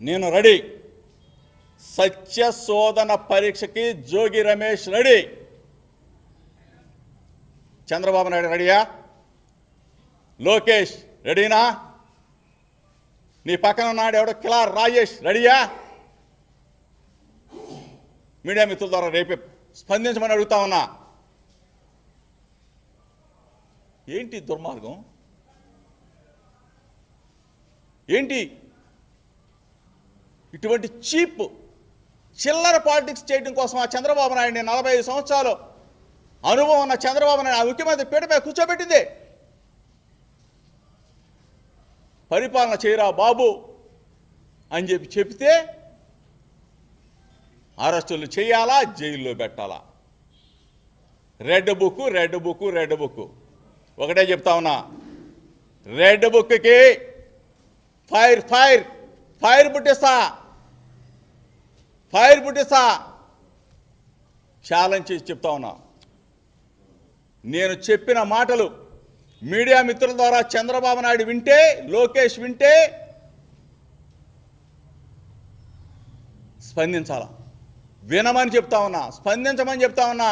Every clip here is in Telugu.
నేను రెడీ. సత్య శోధన పరీక్షకి జోగి రమేష్ రెడీ. చంద్రబాబు నాయుడు రెడీయా? లోకేష్ రెడీనా? నీ పక్కన ఉన్నాడు ఎవడో కిలార్ రాజేష్ రెడీయా? మీడియా మిత్రుల ద్వారా రేపే స్పందించమని అడుగుతా ఉన్నా. ఏంటి దుర్మార్గం? ఏంటి ఇటువంటి చీప్ చిల్లర పాలిటిక్స్ చేయడం కోసం ఆ చంద్రబాబు నాయుడిని 45 సంవత్సరాలు అనుభవం ఉన్న చంద్రబాబు నాయుడు ఆ ముఖ్యమంత్రి పీటపై కూర్చోబెట్టింది. పరిపాలన చేయరా బాబు అని చెప్తే అరెస్టులు చేయాలా, జైల్లో పెట్టాలా? రెడ్ బుక్ ఒకటే చెప్తా ఉన్నా, రెడ్ బుక్కి ఫైర్ పుట్టిస్తా ఛాలెంజ్ చేసి చెప్తా ఉన్నా. నేను చెప్పిన మాటలు మీడియా మిత్రుల ద్వారా చంద్రబాబు నాయుడు వింటే, లోకేష్ వింటే స్పందించాలా? వినమని చెప్తా ఉన్నా, స్పందించమని చెప్తా ఉన్నా.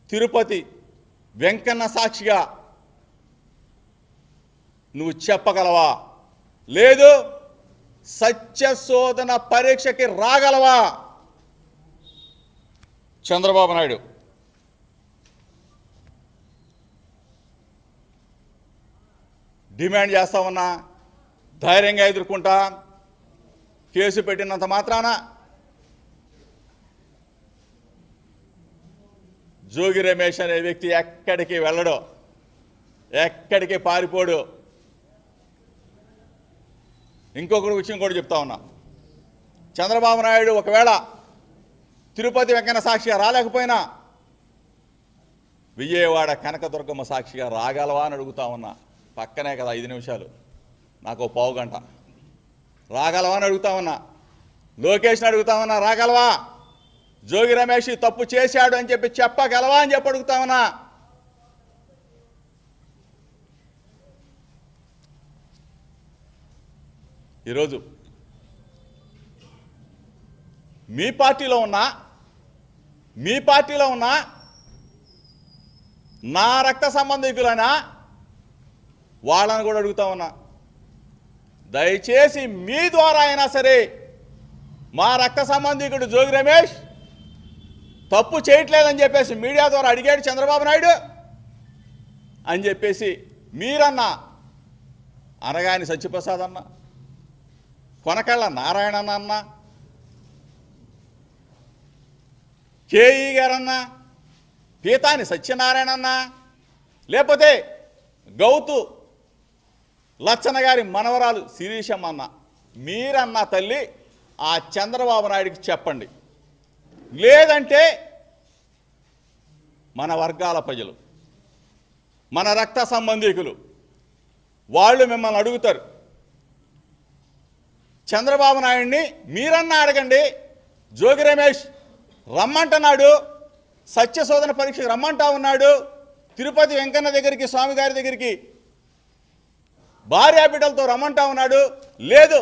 తిరుపతి వెంకన్న సాక్షిగా నువ్వు చెప్పగలవా? లేదు సత్య శోధన పరీక్షకి రాగలవా? చంద్రబాబు నాయుడు డిమాండ్ చేస్తా ఉన్నా, ధైర్యంగా ఎదుర్కొంటా. కేసు పెట్టినంత మాత్రాన జోగి రమేష్ అనే వ్యక్తి ఎక్కడికి వెళ్ళడు, ఎక్కడికి పారిపోడు. ఇంకొకటి విషయం కూడా చెప్తా ఉన్నా, చంద్రబాబు నాయుడు ఒకవేళ తిరుపతి వెంకన్న సాక్షిగా రాలేకపోయినా విజయవాడ కనకదుర్గమ్మ సాక్షిగా రాగలవా అని అడుగుతా ఉన్నా. పక్కనే కదా 5 నిమిషాలు, నాకు పావు గంట. రాగలవా అని అడుగుతా ఉన్నా. లోకేష్ని అడుగుతా ఉన్నా, రాగలవా? జోగి రమేష్ తప్పు చేశాడు అని చెప్పగలవా అని అడుగుతా ఉన్నా. ఈరోజు మీ పార్టీలో ఉన్న నా రక్త సంబంధికులైనా వాళ్ళని కూడా అడుగుతా ఉన్నా, దయచేసి మీ ద్వారా అయినా సరే మా రక్త సంబంధికుడు జోగి రమేష్ తప్పు చేయట్లేదని చెప్పేసి మీడియా ద్వారా అడిగాడు చంద్రబాబు నాయుడు అని చెప్పేసి మీరన్నా, అనగాని సత్యప్రసాద్ అన్న, కొనకళ్ళ నారాయణ అన్న, కేఈ గారన్నా, పీతాని సత్యనారాయణ అన్న, లేకపోతే గౌతు లచ్చన్న గారి మనవరాలు శిరీషమ్మ అన్న, మీరన్నా తల్లి ఆ చంద్రబాబు నాయుడికి చెప్పండి. లేదంటే మన వర్గాల ప్రజలు, మన రక్త సంబంధికులు వాళ్ళు మిమ్మల్ని అడుగుతారు. చంద్రబాబు నాయుడిని మీరన్నా అడగండి, జోగి రమేష్ రమ్మంటున్నాడు, సత్యశోధన పరీక్షకు రమ్మంటా ఉన్నాడు, తిరుపతి వెంకన్న దగ్గరికి, స్వామి గారి దగ్గరికి భార్యా బిడ్డలతో రమ్మంటా ఉన్నాడు, లేదు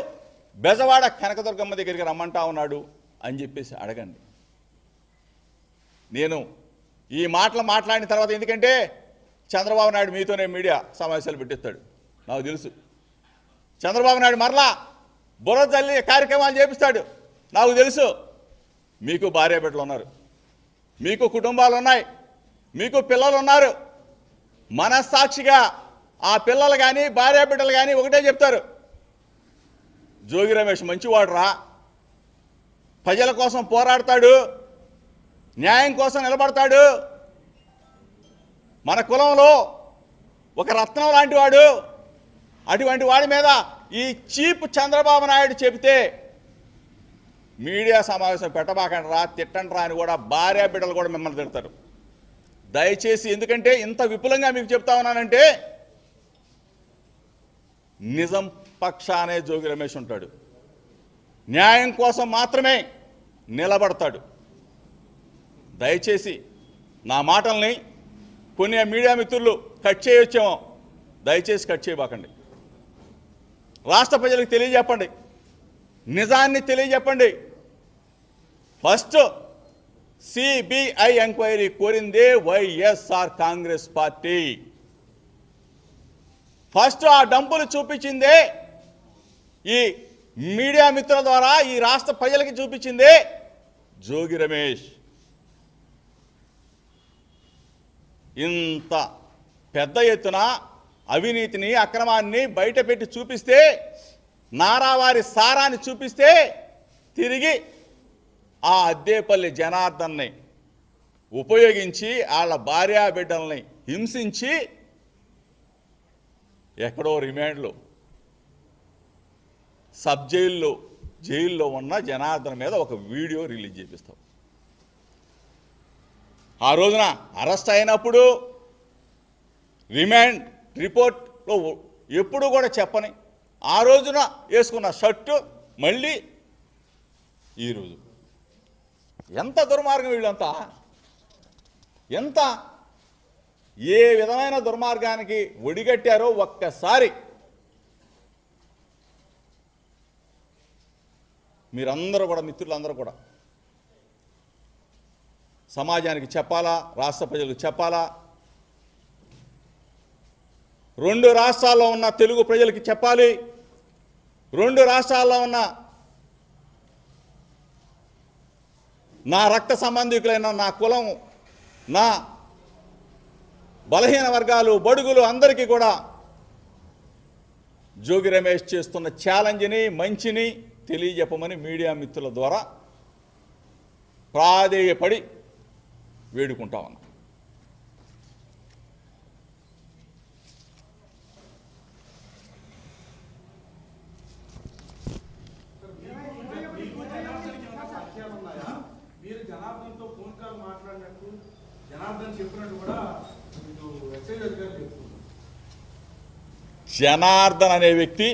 బెజవాడ కనకదుర్గమ్మ దగ్గరికి రమ్మంటా ఉన్నాడు అని చెప్పేసి అడగండి. నేను ఈ మాటలు మాట్లాడిన తర్వాత, ఎందుకంటే చంద్రబాబు నాయుడు మీతోనే మీడియా సమావేశాలు పెట్టిస్తాడు నాకు తెలుసు. చంద్రబాబు నాయుడు మరలా బుర్ర తల్లి కార్యక్రమాలు చేపిస్తాడు నాకు తెలుసు. మీకు భార్య బిడ్డలు ఉన్నారు, మీకు కుటుంబాలు ఉన్నాయి, మీకు పిల్లలు ఉన్నారు. మనస్సాక్షిగా ఆ పిల్లలు కానీ భార్య బిడ్డలు కానీ ఒకటే చెప్తారు, జోగి రమేష్ మంచివాడు రా, ప్రజల కోసం పోరాడతాడు, న్యాయం కోసం నిలబడతాడు, మన కులంలో ఒక రత్నం లాంటి వాడు. అటువంటి వాడి మీద ఈ చీప్ చంద్రబాబు నాయుడు చెబితే మీడియా సమావేశం పెట్టబాకండి రా, తిట్టండి రా అని కూడా భార్య బిడ్డలు కూడా మిమ్మల్ని తిడతారు. దయచేసి, ఎందుకంటే ఇంత విపులంగా మీకు చెప్తా ఉన్నానంటే నిజం పక్షానే జోగి రమేష్ ఉంటాడు, న్యాయం కోసం మాత్రమే నిలబడతాడు. దయచేసి నా మాటల్ని కొన్ని మీడియా మిత్రులు కట్ చేయొచ్చేమో, దయచేసి కట్ చేయబాకండి. రాష్ట్ర ప్రజలకు తెలియజెప్పండి, నిజాన్ని తెలియజెప్పండి. ఫస్ట్ సిబిఐ ఎంక్వైరీ కోరిందే వైఎస్ఆర్ కాంగ్రెస్ పార్టీ. ఫస్ట్ ఆ డంపులు చూపించిందే, ఈ మీడియా మిత్రుల ద్వారా ఈ రాష్ట్ర ప్రజలకి చూపించిందే జోగి రమేష్. ఇంత పెద్ద ఎత్తున అవినీతిని, అక్రమాన్ని బయటపెట్టి చూపిస్తే, నారావారి సారాన్ని చూపిస్తే, తిరిగి ఆ అద్దేపల్లి జనార్దన్ని ఉపయోగించి వాళ్ళ భార్యా బిడ్డల్ని హింసించి ఎక్కడో రిమాండ్లో, సబ్ జైల్లో ఉన్న జనార్దన్ మీద ఒక వీడియో రిలీజ్ చేపిస్తాం. ఆ రోజున అరెస్ట్ అయినప్పుడు రిమాండ్ రిపోర్ట్లో ఎప్పుడు కూడా చెప్పని ఆ రోజున వేసుకున్న షర్టు మళ్ళీ ఈరోజు. ఎంత దుర్మార్గం వీళ్ళంతా! ఎంత ఏ విధమైన దుర్మార్గానికి ఒడిగట్టారో ఒక్కసారి మీరందరూ కూడా, మిత్రులందరూ కూడా సమాజానికి చెప్పాలా, రాష్ట్ర ప్రజలకు చెప్పాలా, 2 రాష్ట్రాల్లో ఉన్న తెలుగు ప్రజలకి చెప్పాలి, 2 రాష్ట్రాల్లో ఉన్న నా రక్త సంబంధికులైన, నా కులం, నా బలహీన వర్గాలు, బడుగులు అందరికీ కూడా జోగి రమేష్ చేస్తున్న ఛాలెంజ్ని, మంచిని తెలియజెప్పమని మీడియా మిత్రుల ద్వారా ప్రాధేయపడి వేడుకుంటా ఉన్నాం. జనార్దన్ అనే వ్యక్తి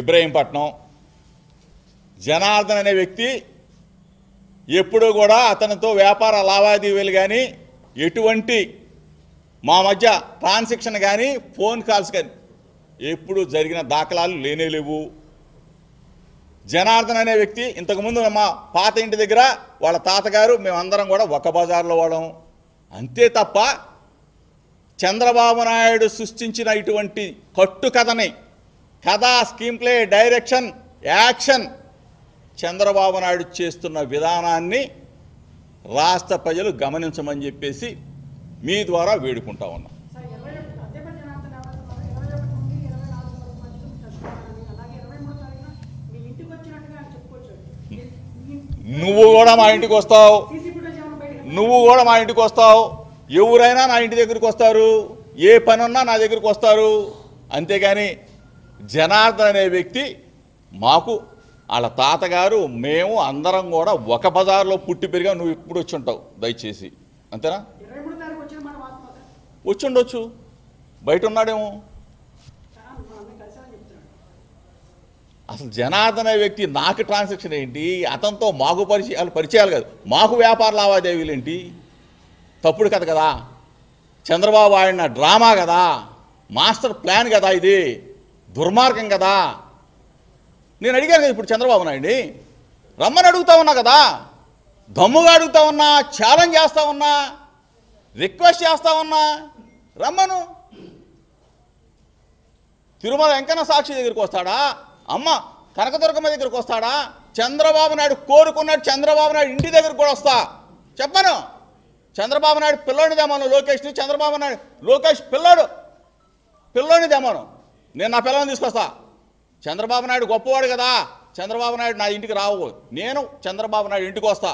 ఇబ్రహీంపట్నం, జనార్దన్ అనే వ్యక్తి ఎప్పుడూ కూడా అతనితో వ్యాపార లావాదేవీలు కానీ, ఎటువంటి మా మధ్య ట్రాన్సాక్షన్ కానీ, ఫోన్ కాల్స్ కానీ ఎప్పుడు జరిగిన దాఖలాలు లేనేలేవు. జనార్దన్ అనే వ్యక్తి ఇంతకుముందు మా పాత ఇంటి దగ్గర వాళ్ళ తాతగారు మేమందరం కూడా ఒక బజార్లో వాళ్ళం. అంతే తప్ప చంద్రబాబు నాయుడు సృష్టించిన ఇటువంటి కట్టుకథని, కథ, screen play, direction, action Chandrababu Naidu చేస్తున్న విధానాన్ని రాష్ట్ర ప్రజలు గమనించమని చెప్పేసి మీ ద్వారా వేడుకుంటా ఉన్నాం. నువ్వు కూడా మా ఇంటికి వస్తావు, ఎవరైనా నా ఇంటి దగ్గరికి వస్తారు, ఏ పని ఉన్నా నా దగ్గరికి వస్తారు. అంతేగాని జనార్దన్ అనే వ్యక్తి మాకు వాళ్ళ తాతగారు, మేము అందరం కూడా ఒక బజార్లో పుట్టి పెరిగా. నువ్వు ఇప్పుడు వచ్చి ఉంటావు దయచేసి, అంతేనా? వచ్చి ఉండొచ్చు, బయట ఉన్నాడేమో. అసలు జనార్దన్ అనే వ్యక్తి నాకు ట్రాన్సాక్షన్ ఏంటి, అతనితో మాకు పరిచయాలు కాదు, మాకు వ్యాపార లావాదేవీలు ఏంటి? తప్పుడు కథ కదా, చంద్రబాబు ఆడిన డ్రామా కదా, మాస్టర్ ప్లాన్ కదా, ఇది దుర్మార్గం కదా. నేను అడిగాను కదా ఇప్పుడు చంద్రబాబు నాయుడిని, రమ్మని అడుగుతా ఉన్నా కదా, దమ్ముగా అడుగుతా ఉన్నా, ఛాలెంజ్ చేస్తా ఉన్నా, రిక్వెస్ట్ చేస్తా ఉన్నా, రమ్మను. తిరుమల వెంకన్న సాక్షి దగ్గరికి వస్తాడా, అమ్మ కనకదుర్గమ్మ దగ్గరికి వస్తాడా, చంద్రబాబు నాయుడు కోరుకున్నాడు చంద్రబాబు నాయుడు ఇంటి దగ్గరికి కూడా వస్తా చెప్పను. చంద్రబాబు నాయుడు పిల్లోని దేమాను, లోకేష్ని, చంద్రబాబు నాయుడు లోకేష్ పిల్లోని దేమాను, నేను నా పిల్లని తీసుకొస్తా. చంద్రబాబు నాయుడు గొప్పవాడు కదా, చంద్రబాబు నాయుడు నా ఇంటికి రావు, నేను చంద్రబాబు నాయుడు ఇంటికి వస్తా,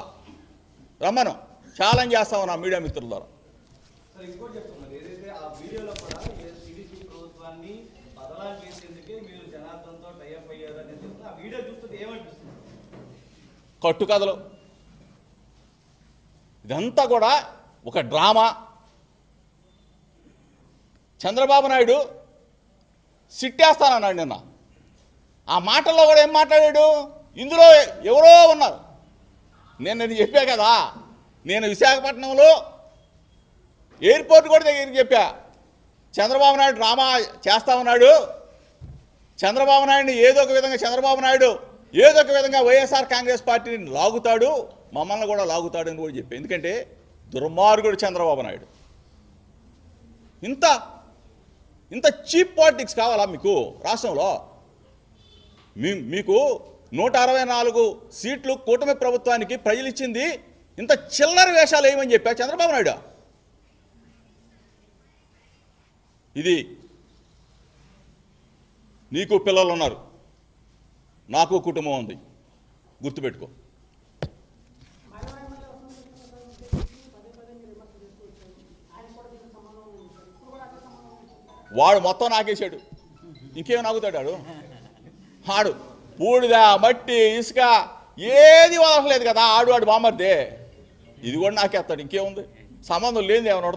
రమ్మను. ఛాలెంజ్ చేస్తా ఉన్నా మీడియా మిత్రుల ద్వారా. కట్టుకథలు, ఇదంతా కూడా ఒక డ్రామా. చంద్రబాబు నాయుడు సిట్టేస్తానన్నాడు నిన్న. ఆ మాటల్లో కూడా ఏం మాట్లాడాడు, ఇందులో ఎవరో ఉన్నారు. నేను చెప్పా కదా, నేను విశాఖపట్నంలో ఎయిర్పోర్ట్ కూడా దగ్గరికి చెప్పా, చంద్రబాబు నాయుడు డ్రామా చేస్తా ఉన్నాడు, చంద్రబాబు నాయుడిని ఏదో ఒక విధంగా చంద్రబాబు నాయుడు ఏదో ఒక విధంగా వైఎస్ఆర్ కాంగ్రెస్ పార్టీని లాగుతాడు, మమ్మల్ని కూడా లాగుతాడు అని కూడా చెప్పి. ఎందుకంటే దుర్మార్గుడు చంద్రబాబు నాయుడు. ఇంత చీప్ పాలిటిక్స్ కావాలా మీకు రాష్ట్రంలో? మీకు 164 సీట్లు కూటమి ప్రభుత్వానికి ప్రజలు ఇచ్చింది ఇంత చిల్లర వేషాలు వేయమని చెప్పా చంద్రబాబు నాయుడు. ఇది నీకు పిల్లలు ఉన్నారు, నాకు కుటుంబం ఉంది, గుర్తుపెట్టుకో. వాడు మొత్తం నాకేసాడు, ఇంకేం నాకుతాడు ఆడు. బూడిద మట్టి ఇసుక ఏది వదలలేదు కదా ఆడు బామర్దే. ఇది కూడా నాకేస్తాడు, ఇంకేముంది? సంబంధం లేనిది ఏమైనా